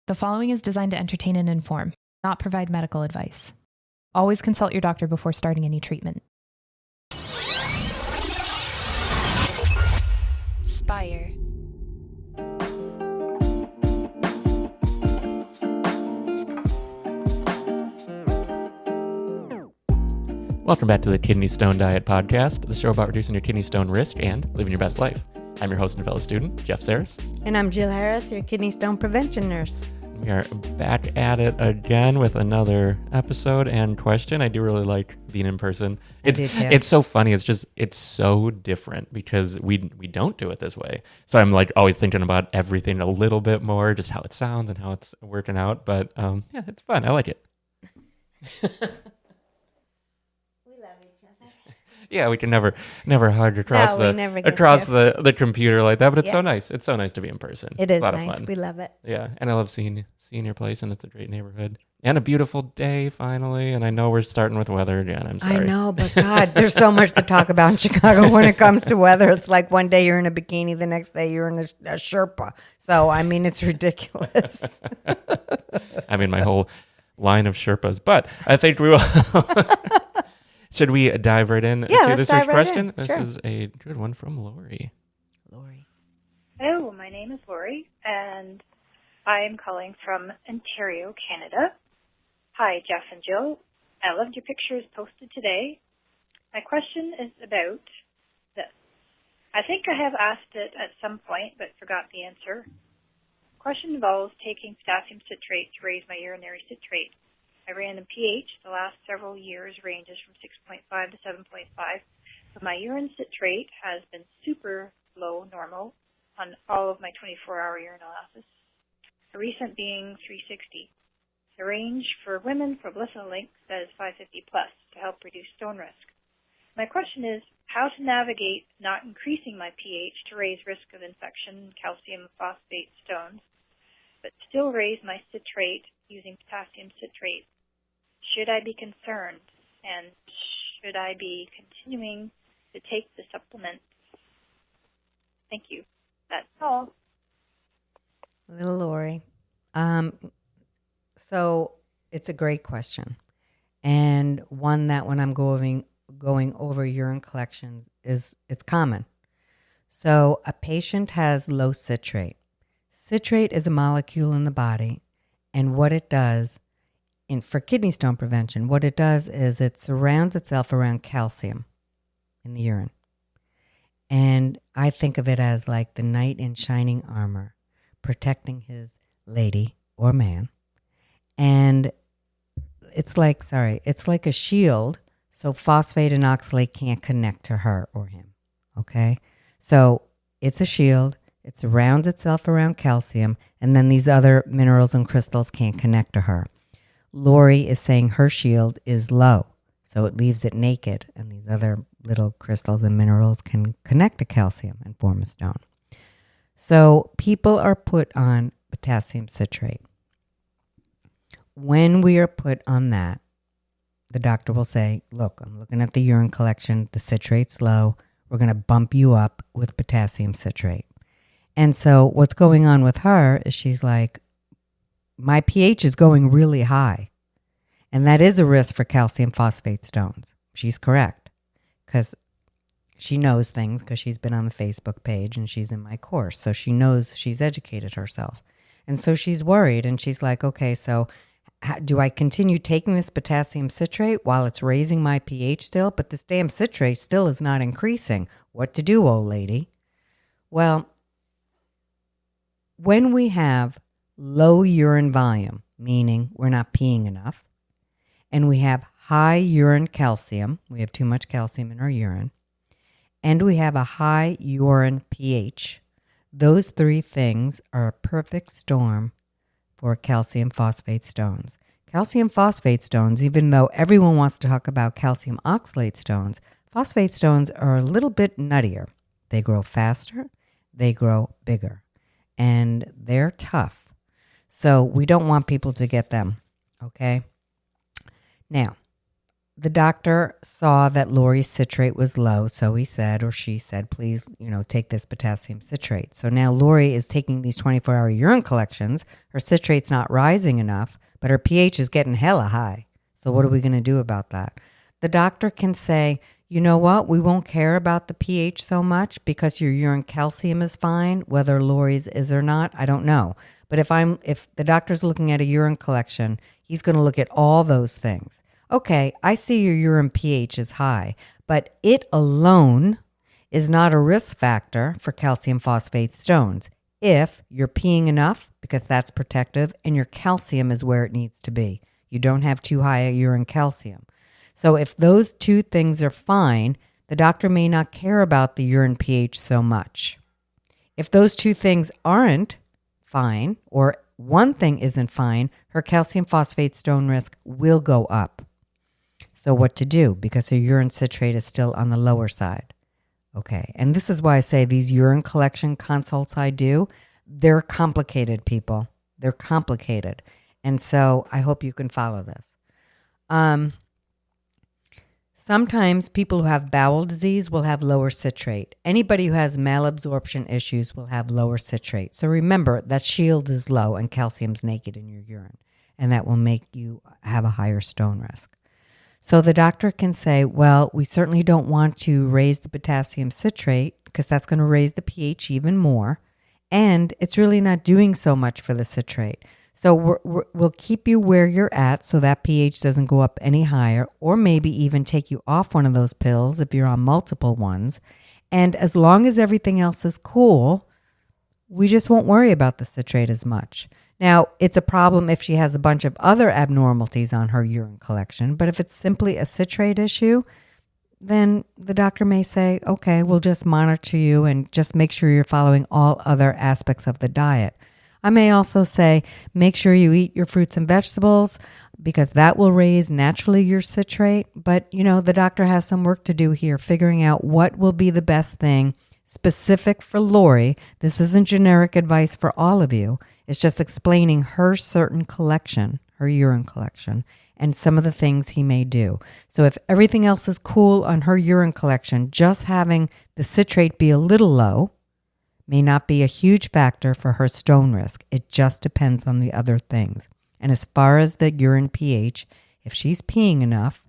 The following is designed to entertain and inform, not provide medical advice. Always consult your doctor before starting any treatment. Spire. Welcome back to the Kidney Stone Diet Podcast, the show about reducing your kidney stone risk and living your best life. I'm your host and fellow student, Jeff Saris. And I'm Jill Harris, your kidney stone prevention nurse. We are back at it again with another episode and question. I do really like being in person. It's so funny. It's so different because we don't do it this way. So I'm like always thinking about everything a little bit more, just how it sounds and how it's working out. But yeah, it's fun. I like it. Yeah, we can never hug across the computer like that, but it's so nice. It's so nice to be in person. It is a lot nice. Of fun. We love it. Yeah, and I love seeing your place, and it's a great neighborhood. And a beautiful day, finally. And I know we're starting with weather again. I'm sorry. I know, but God, there's so much to talk about in Chicago when it comes to weather. It's like one day you're in a bikini, the next day you're in a Sherpa. So, I mean, it's ridiculous. I mean, my whole line of Sherpas. But I think we will... Should we dive right in to this week's question? This is a good one from Lori. Hello, my name is Lori, and I am calling from Ontario, Canada. Hi, Jeff and Jill. I loved your pictures posted today. My question is about this. I think I have asked it at some point, but forgot the answer. The question involves taking potassium citrate to raise my urinary citrate. My random pH the last several years ranges from 6.5 to 7.5, but my urine citrate has been super low normal on all of my 24-hour urinalysis, the recent being 360. The range for women for Blissa Link says 550 plus to help reduce stone risk. My question is how to navigate not increasing my pH to raise risk of infection, calcium phosphate stones, but still raise my citrate using potassium citrate. Should I be concerned, and should I be continuing to take the supplement? Thank you. That's all. Little Lori. So it's a great question, and one that when I'm going over urine collections it's common. So a patient has low citrate. Citrate is a molecule in the body, and what it does for kidney stone prevention, what it does is it surrounds itself around calcium in the urine. And I think of it as like the knight in shining armor, protecting his lady or man. And it's like a shield, so phosphate and oxalate can't connect to her or him, okay? So it's a shield, it surrounds itself around calcium, and then these other minerals and crystals can't connect to her. Lori is saying her shield is low, so it leaves it naked, and these other little crystals and minerals can connect to calcium and form a stone. So people are put on potassium citrate. When we are put on that, the doctor will say, look, I'm looking at the urine collection, the citrate's low, we're going to bump you up with potassium citrate. And so what's going on with her is she's like, my pH is going really high. And that is a risk for calcium phosphate stones. She's correct. Because she knows things because she's been on the Facebook page and she's in my course. So she knows, she's educated herself. And so she's worried and she's like, okay, so do I continue taking this potassium citrate while it's raising my pH still? But this damn citrate still is not increasing. What to do, old lady? Well, when we have low urine volume, meaning we're not peeing enough, and we have high urine calcium, we have too much calcium in our urine, and we have a high urine pH, those three things are a perfect storm for calcium phosphate stones. Calcium phosphate stones, even though everyone wants to talk about calcium oxalate stones, phosphate stones are a little bit nuttier. They grow faster, they grow bigger, and they're tough. So we don't want people to get them, okay? Now, the doctor saw that Lori's citrate was low, so he said, or she said, please, take this potassium citrate. So now Lori is taking these 24-hour urine collections. Her citrate's not rising enough, but her pH is getting hella high. So what are we going to do about that? The doctor can say, you know what, we won't care about the pH so much because your urine calcium is fine. Whether Lori's is or not, I don't know. But if the doctor's looking at a urine collection, he's going to look at all those things. Okay, I see your urine pH is high, but it alone is not a risk factor for calcium phosphate stones if you're peeing enough, because that's protective, and your calcium is where it needs to be. You don't have too high a urine calcium. So if those two things are fine, the doctor may not care about the urine pH so much. If those two things aren't fine, or one thing isn't fine, her calcium phosphate stone risk will go up. So what to do? Because her urine citrate is still on the lower side. Okay, and this is why I say these urine collection consults I do, they're complicated, people. They're complicated. And so I hope you can follow this. Sometimes people who have bowel disease will have lower citrate. Anybody who has malabsorption issues will have lower citrate. So remember that shield is low and calcium's naked in your urine, and that will make you have a higher stone risk. So the doctor can say, well, we certainly don't want to raise the potassium citrate because that's going to raise the pH even more. And it's really not doing so much for the citrate. So we'll keep you where you're at so that pH doesn't go up any higher, or maybe even take you off one of those pills if you're on multiple ones. And as long as everything else is cool, we just won't worry about the citrate as much. Now, it's a problem if she has a bunch of other abnormalities on her urine collection, but if it's simply a citrate issue, then the doctor may say, okay, we'll just monitor you and just make sure you're following all other aspects of the diet. I may also say, make sure you eat your fruits and vegetables because that will raise naturally your citrate. But, the doctor has some work to do here, figuring out what will be the best thing specific for Lori. This isn't generic advice for all of you. It's just explaining her certain collection, her urine collection, and some of the things he may do. So if everything else is cool on her urine collection, just having the citrate be a little low may not be a huge factor for her stone risk. It just depends on the other things. And as far as the urine pH, if she's peeing enough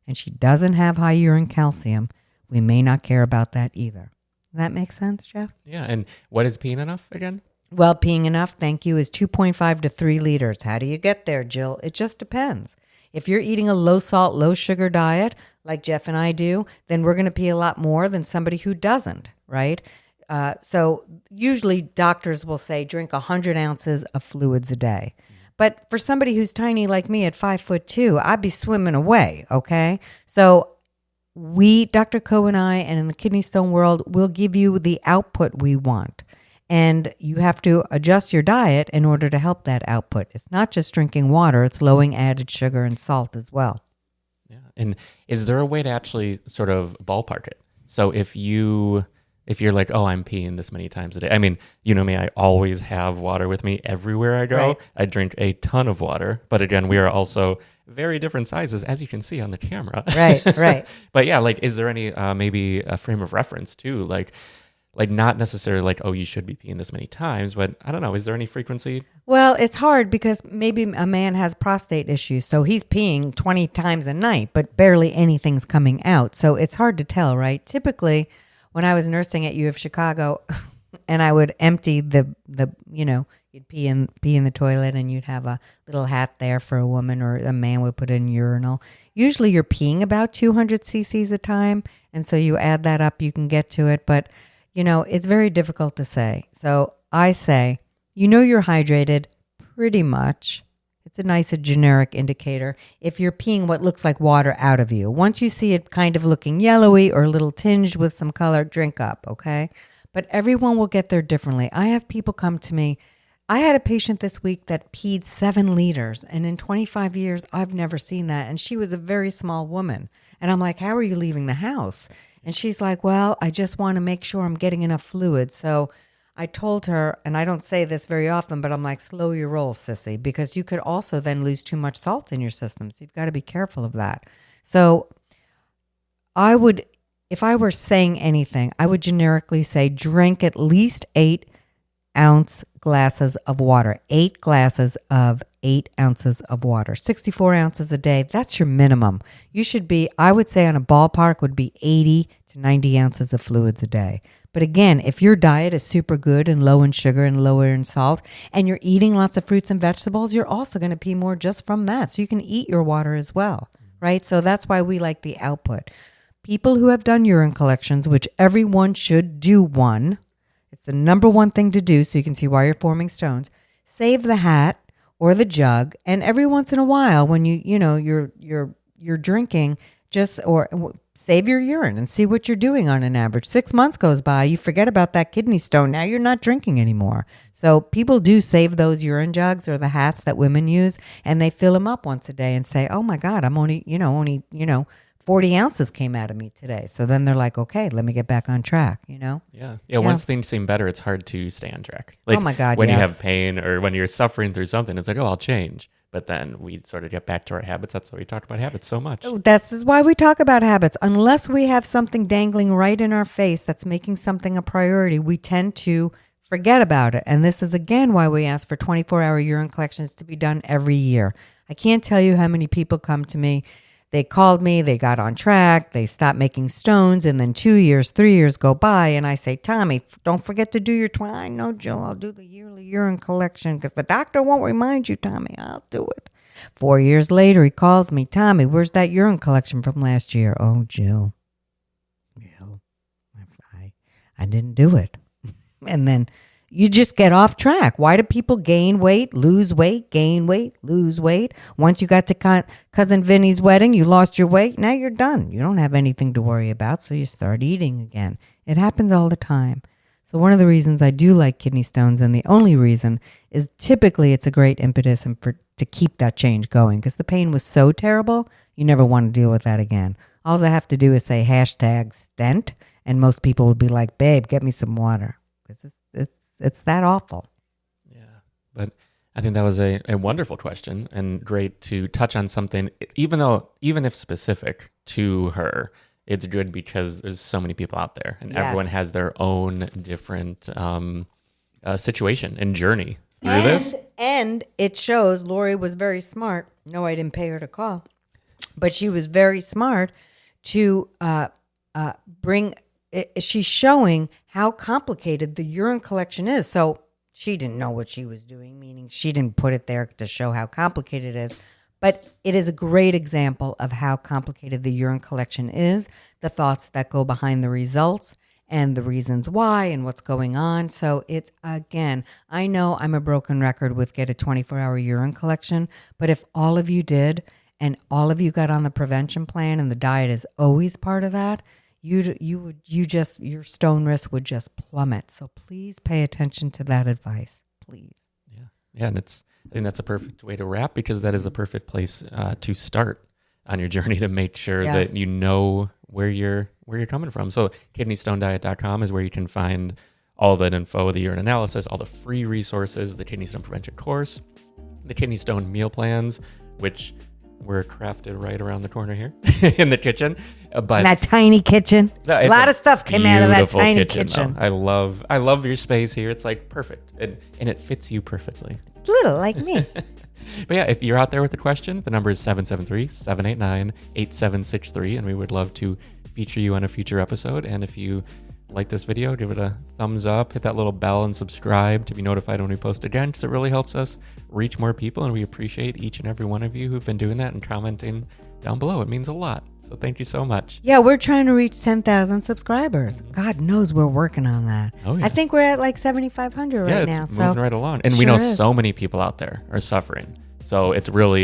and she doesn't have high urine calcium, we may not care about that either. Does that make sense, Jeff? Yeah, and what is peeing enough again? Well, peeing enough, thank you, is 2.5 to 3 liters. How do you get there, Jill? It just depends. If you're eating a low salt, low sugar diet, like Jeff and I do, then we're going to pee a lot more than somebody who doesn't, right? So usually doctors will say drink 100 ounces of fluids a day. But for somebody who's tiny like me at 5'2", I'd be swimming away, okay? So we, Dr. Coe and I, and in the kidney stone world, will give you the output we want. And you have to adjust your diet in order to help that output. It's not just drinking water, it's lowering added sugar and salt as well. Yeah. And is there a way to actually sort of ballpark it? So if you're like, oh, I'm peeing this many times a day. I mean, you know me, I always have water with me everywhere I go. Right. I drink a ton of water. But again, we are also very different sizes, as you can see on the camera. Right. But yeah, like, is there any maybe a frame of reference too? Like not necessarily like, oh, you should be peeing this many times, but I don't know. Is there any frequency? Well, it's hard because maybe a man has prostate issues. So he's peeing 20 times a night, but barely anything's coming out. So it's hard to tell, right? Typically, when I was nursing at U of Chicago and I would empty the you'd pee in the toilet and you'd have a little hat there for a woman, or a man would put it in a urinal. Usually you're peeing about 200 cc's a time. And so you add that up, you can get to it. But it's very difficult to say. So I say, you're hydrated pretty much. It's a nice generic indicator if you're peeing what looks like water out of you. Once you see it kind of looking yellowy or a little tinged with some color, drink up, okay? But everyone will get there differently. I have people come to me. I had a patient this week that peed 7 liters, and in 25 years, I've never seen that. And she was a very small woman. And I'm like, how are you leaving the house? And she's like, well, I just want to make sure I'm getting enough fluid. So I told her, and I don't say this very often, but I'm like, slow your roll, sissy, because you could also then lose too much salt in your system. So you've got to be careful of that. So if I were saying anything, I would generically say drink at least 8-ounce glasses of water. 8 glasses of 8 ounces of water. 64 ounces a day, that's your minimum. You should be, I would say on a ballpark, would be 80 to 90 ounces of fluids a day. But again, if your diet is super good and low in sugar and lower in salt, and you're eating lots of fruits and vegetables, you're also going to pee more just from that. So you can eat your water as well, right? So that's why we like the output. People who have done urine collections, which everyone should do one, it's the number one thing to do so you can see why you're forming stones. Save the hat or the jug, and every once in a while when you're drinking, save your urine and see what you're doing on an average. 6 months goes by, you forget about that kidney stone. Now you're not drinking anymore. So people do save those urine jugs or the hats that women use, and they fill them up once a day and say, "Oh my God, I'm only 40 ounces came out of me today." So then they're like, okay, let me get back on track, Yeah. Once things seem better, it's hard to stay on track. Oh my God, when yes. you have pain or when you're suffering through something, it's like, oh, I'll change. But then we sort of get back to our habits. That's why we talk about habits so much. That's why we talk about habits. Unless we have something dangling right in our face that's making something a priority, we tend to forget about it. And this is, again, why we ask for 24-hour urine collections to be done every year. I can't tell you how many people come to me. They called me, they got on track, they stopped making stones, and then 2 years, 3 years go by, and I say, "Tommy, don't forget to do your I know, Jill, I'll do the yearly urine collection because the doctor won't remind you, Tommy. I'll do it." 4 years later, he calls me, "Tommy, where's that urine collection from last year?" "Oh, Jill, I didn't do it." And then you just get off track. Why do people gain weight, lose weight, gain weight, lose weight? Once you got to Cousin Vinny's wedding, you lost your weight. Now you're done. You don't have anything to worry about, so you start eating again. It happens all the time. So one of the reasons I do like kidney stones, and the only reason, is typically it's a great impetus to keep that change going, because the pain was so terrible, you never want to deal with that again. All I have to do is say #stent, and most people would be like, "Babe, get me some water," because it's that awful. Yeah, but I think that was a wonderful question and great to touch on something, even if specific to her, it's good because there's so many people out there and everyone has their own different situation and journey through this. And it shows Lori was very smart. No, I didn't pay her to call, but she was very smart to she's showing how complicated the urine collection is. So she didn't know what she was doing, meaning she didn't put it there to show how complicated it is. But it is a great example of how complicated the urine collection is, the thoughts that go behind the results, and the reasons why and what's going on. So it's, again, I know I'm a broken record with get a 24-hour urine collection, but if all of you did and all of you got on the prevention plan and the diet is always part of that, your stone risk would just plummet. So please pay attention to that advice, please. Yeah, and I think that's a perfect way to wrap, because that is the perfect place to start on your journey to make sure that you know where you're coming from. So kidneystonediet.com is where you can find all that info, the urine analysis, all the free resources, the kidney stone prevention course, the kidney stone meal plans, which were crafted right around the corner here in the kitchen. But that tiny kitchen, a lot of stuff came out of that tiny kitchen. I love your space here. It's like perfect, and it fits you perfectly. It's little like me. But yeah, if you're out there with a question, the number is 773-789-8763, and we would love to feature you on a future episode. And if you like this video, give it a thumbs up, hit that little bell and subscribe to be notified when we post again, because it really helps us reach more people, and we appreciate each and every one of you who've been doing that and commenting down below. It means a lot. So thank you so much. Yeah, we're trying to reach 10,000 subscribers. God knows we're working on that. Oh, yeah. I think we're at like 7,500 right now. It's moving right along. And we know so many people out there are suffering. So it's not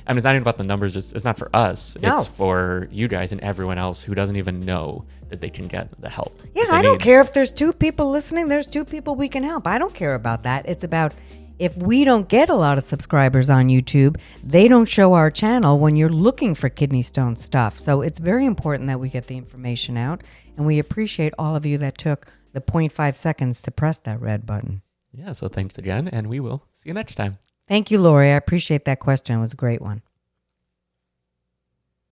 even about the numbers. It's not for us. No. It's for you guys and everyone else who doesn't even know that they can get the help. Yeah, I don't care if there's 2 people listening. There's 2 people we can help. I don't care about that. It's about, if we don't get a lot of subscribers on YouTube, they don't show our channel when you're looking for kidney stone stuff. So it's very important that we get the information out. And we appreciate all of you that took the 0.5 seconds to press that red button. Yeah, so thanks again. And we will see you next time. Thank you, Lori. I appreciate that question. It was a great one.